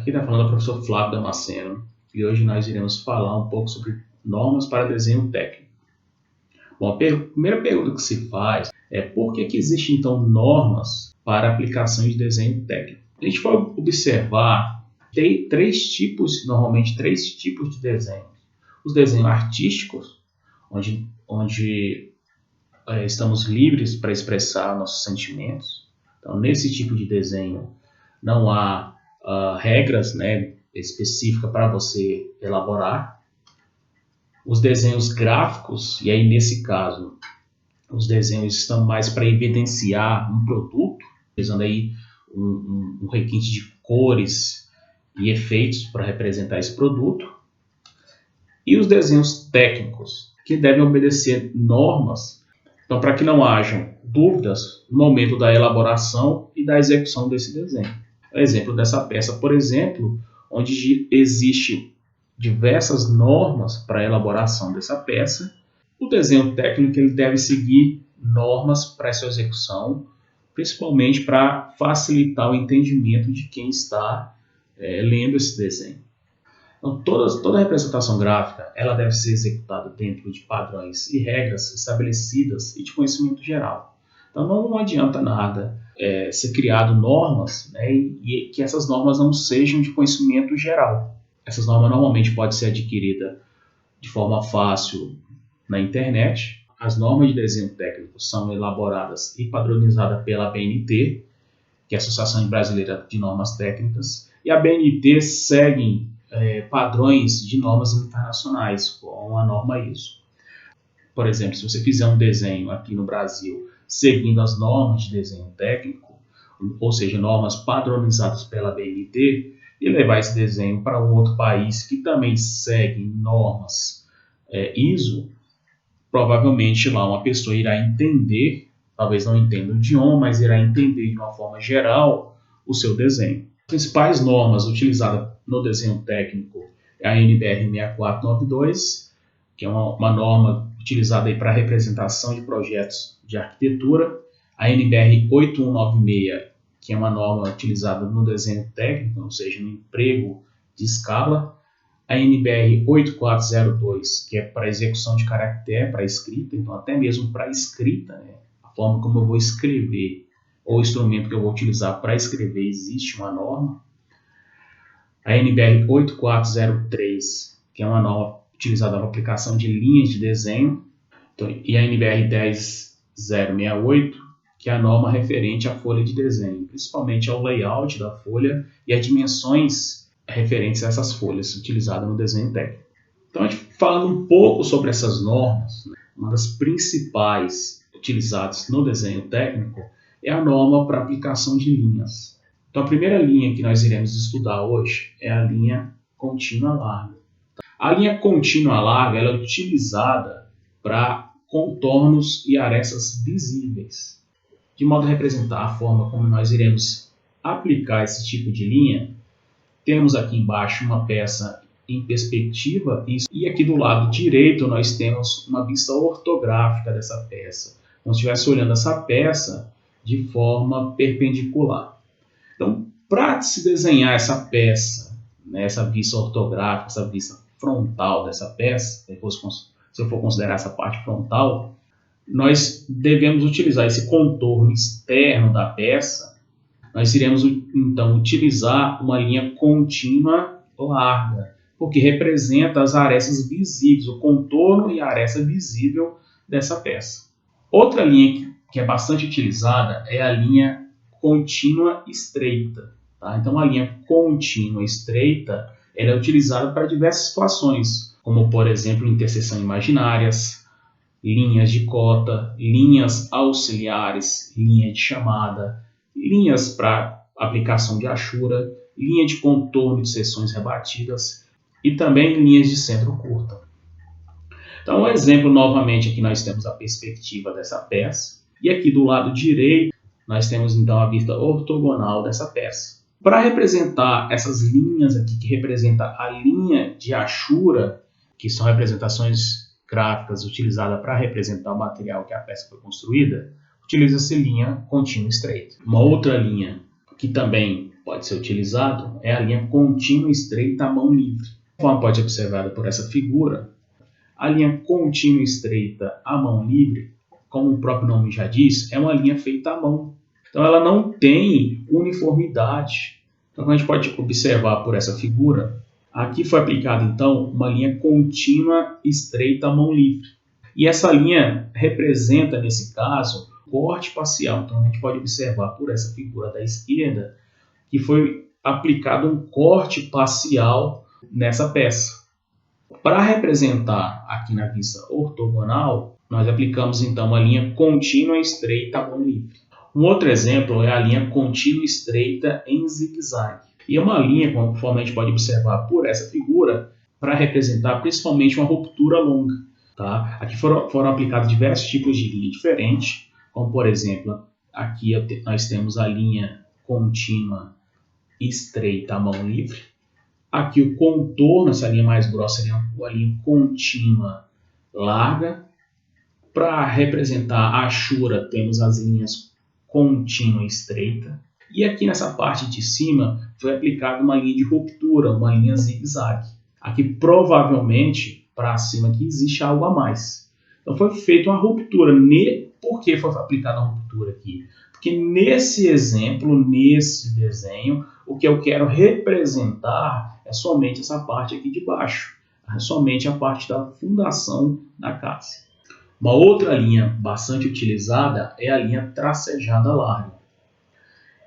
Aqui está falando o professor Flávio Damasceno e hoje nós iremos falar um pouco sobre normas para desenho técnico. Bom, a primeira pergunta que se faz é por que existem então normas para aplicação de desenho técnico? A gente vai observar tem normalmente três tipos de desenhos. Os desenhos artísticos, onde estamos livres para expressar nossos sentimentos. Então, nesse tipo de desenho não há regras específicas para você elaborar. Os desenhos gráficos, e aí nesse caso, os desenhos estão mais para evidenciar um produto, usando aí um requinte de cores e efeitos para representar esse produto. E os desenhos técnicos, que devem obedecer normas, então para que não hajam dúvidas no momento da elaboração e da execução desse desenho. O exemplo dessa peça, por exemplo, onde existe diversas normas para a elaboração dessa peça, o desenho técnico ele deve seguir normas para essa execução, principalmente para facilitar o entendimento de quem está lendo esse desenho. Então, toda representação gráfica ela deve ser executada dentro de padrões e regras estabelecidas e de conhecimento geral. Então, não adianta nada ser criado normas e que essas normas não sejam de conhecimento geral. Essas normas normalmente podem ser adquiridas de forma fácil na internet. As normas de desenho técnico são elaboradas e padronizadas pela ABNT, que é a Associação Brasileira de Normas Técnicas, e a ABNT segue padrões de normas internacionais, com a norma ISO. Por exemplo, se você fizer um desenho aqui no Brasil seguindo as normas de desenho técnico, ou seja, normas padronizadas pela ABNT, e levar esse desenho para um outro país que também segue normas ISO, provavelmente lá uma pessoa irá entender, talvez não entenda o idioma, mas irá entender de uma forma geral o seu desenho. As principais normas utilizadas no desenho técnico é a NBR 6492, que é uma norma utilizada para representação de projetos de arquitetura, a NBR 8196, que é uma norma utilizada no desenho técnico, ou seja, no emprego de escala, a NBR 8402, que é para execução de caractere, para escrita, então até mesmo para escrita, a forma como eu vou escrever, ou o instrumento que eu vou utilizar para escrever, existe uma norma. A NBR 8403, que é uma norma utilizada para aplicação de linhas de desenho, e a NBR 10068, que é a norma referente à folha de desenho, principalmente ao layout da folha e as dimensões referentes a essas folhas utilizadas no desenho técnico. Então, a gente falando um pouco sobre essas normas, uma das principais utilizadas no desenho técnico é a norma para aplicação de linhas. Então, a primeira linha que nós iremos estudar hoje é a linha contínua larga. A linha contínua larga ela é utilizada para contornos e arestas visíveis. De modo a representar a forma como nós iremos aplicar esse tipo de linha, temos aqui embaixo uma peça em perspectiva e aqui do lado direito nós temos uma vista ortográfica dessa peça. Como se estivesse olhando essa peça de forma perpendicular. Então, para se desenhar essa peça, essa vista ortográfica, essa vista frontal dessa peça, se eu for considerar essa parte frontal, nós devemos utilizar esse contorno externo da peça. Nós iremos, então, utilizar uma linha contínua larga, porque representa as arestas visíveis, o contorno e a aresta visível dessa peça. Outra linha que é bastante utilizada é a linha contínua estreita. Tá? Então, a linha contínua estreita ela é utilizada para diversas situações, como, por exemplo, interseção imaginárias, linhas de cota, linhas auxiliares, linha de chamada, linhas para aplicação de achura, linha de contorno de seções rebatidas e também linhas de centro curta. Então, um exemplo, novamente, aqui nós temos a perspectiva dessa peça e aqui do lado direito nós temos então a vista ortogonal dessa peça. Para representar essas linhas aqui, que representa a linha de achura, que são representações gráficas utilizadas para representar o material que a peça foi construída, utiliza-se linha contínua estreita. Uma outra linha que também pode ser utilizado é a linha contínua estreita à mão livre. Conforme pode ser observado por essa figura, a linha contínua estreita à mão livre, como o próprio nome já diz, é uma linha feita à mão. Então ela não tem uniformidade. Então a gente pode observar por essa figura, aqui foi aplicada então uma linha contínua estreita à mão livre. E essa linha representa, nesse caso, corte parcial. Então a gente pode observar por essa figura da esquerda que foi aplicado um corte parcial nessa peça. Para representar aqui na vista ortogonal, nós aplicamos então uma linha contínua estreita à mão livre. Um outro exemplo é a linha contínua estreita em zigue-zague. E é uma linha, conforme a gente pode observar por essa figura, para representar principalmente uma ruptura longa. Tá? Aqui foram aplicados diversos tipos de linha diferentes, como por exemplo, aqui nós temos a linha contínua estreita à mão livre. Aqui o contorno, essa linha mais grossa, seria a linha contínua larga. Para representar a achura, temos as linhas contínua estreita. E aqui nessa parte de cima foi aplicada uma linha de ruptura, uma linha zigue-zague. Aqui provavelmente para cima aqui existe algo a mais. Então foi feita uma ruptura. Por que foi aplicada a ruptura aqui? Porque nesse exemplo, nesse desenho, o que eu quero representar é somente essa parte aqui de baixo. É somente a parte da fundação da casa. Uma outra linha bastante utilizada é a linha tracejada larga.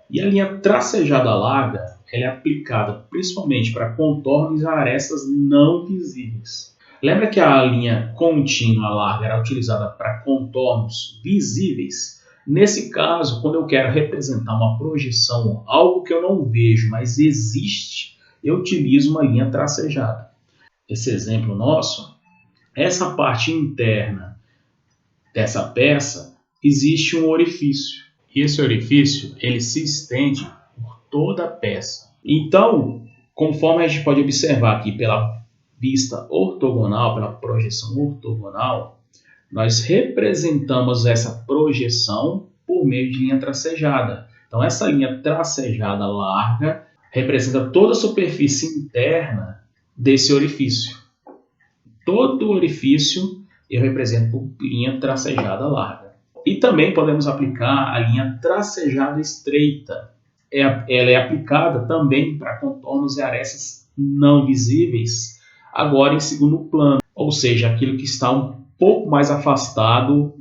E a linha tracejada larga ela é aplicada principalmente para contornos e arestas não visíveis. Lembra que a linha contínua larga era utilizada para contornos visíveis? Nesse caso, quando eu quero representar uma projeção, algo que eu não vejo, mas existe, eu utilizo uma linha tracejada. Esse exemplo nosso, essa parte interna dessa peça, existe um orifício. E esse orifício ele se estende por toda a peça. Então, conforme a gente pode observar aqui pela vista ortogonal, pela projeção ortogonal, nós representamos essa projeção por meio de linha tracejada. Então, essa linha tracejada larga representa toda a superfície interna desse orifício. Todo orifício eu represento por linha tracejada larga. E também podemos aplicar a linha tracejada estreita. Ela é aplicada também para contornos e arestas não visíveis, agora em segundo plano, ou seja, aquilo que está um pouco mais afastado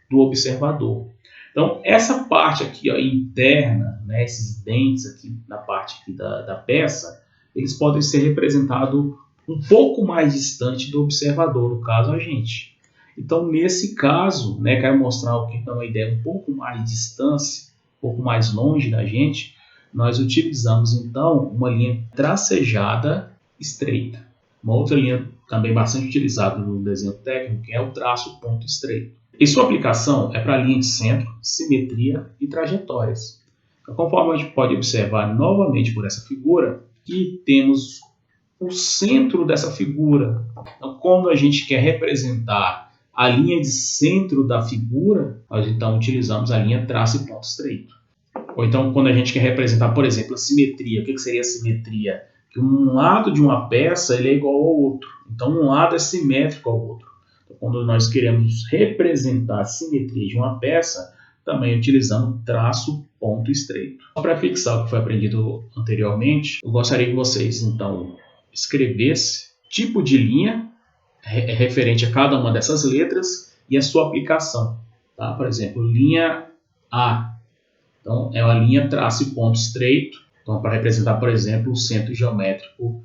do observador. Então, essa parte aqui ó, interna, né, esses dentes aqui na parte aqui da peça, eles podem ser representados um pouco mais distante do observador, no caso a gente. Então, nesse caso, né, quero mostrar o que dá uma ideia um pouco mais de distância, um pouco mais longe da gente, nós utilizamos então uma linha tracejada estreita. Uma outra linha também bastante utilizada no desenho técnico é o traço ponto estreito. E sua aplicação é para linha de centro, simetria e trajetórias. Então, conforme a gente pode observar novamente por essa figura, que temos o centro dessa figura. Então, quando a gente quer representar a linha de centro da figura, nós então utilizamos a linha traço e ponto estreito. Ou então, quando a gente quer representar, por exemplo, a simetria. O que seria a simetria? Que um lado de uma peça ele é igual ao outro. Então, um lado é simétrico ao outro. Então, quando nós queremos representar a simetria de uma peça, também utilizamos traço ponto estreito. Para fixar o que foi aprendido anteriormente, eu gostaria que vocês, então, escrevessem tipo de linha referente a cada uma dessas letras e a sua aplicação. Tá? Por exemplo, linha A. Então, é uma linha traço e ponto estreito. Então, para representar, por exemplo, o centro geométrico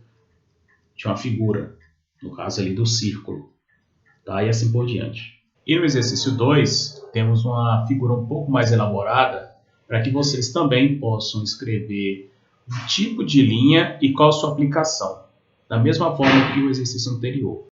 de uma figura, no caso ali do círculo, tá? E assim por diante. E no exercício 2, temos uma figura um pouco mais elaborada para que vocês também possam escrever o tipo de linha e qual a sua aplicação, da mesma forma que o exercício anterior.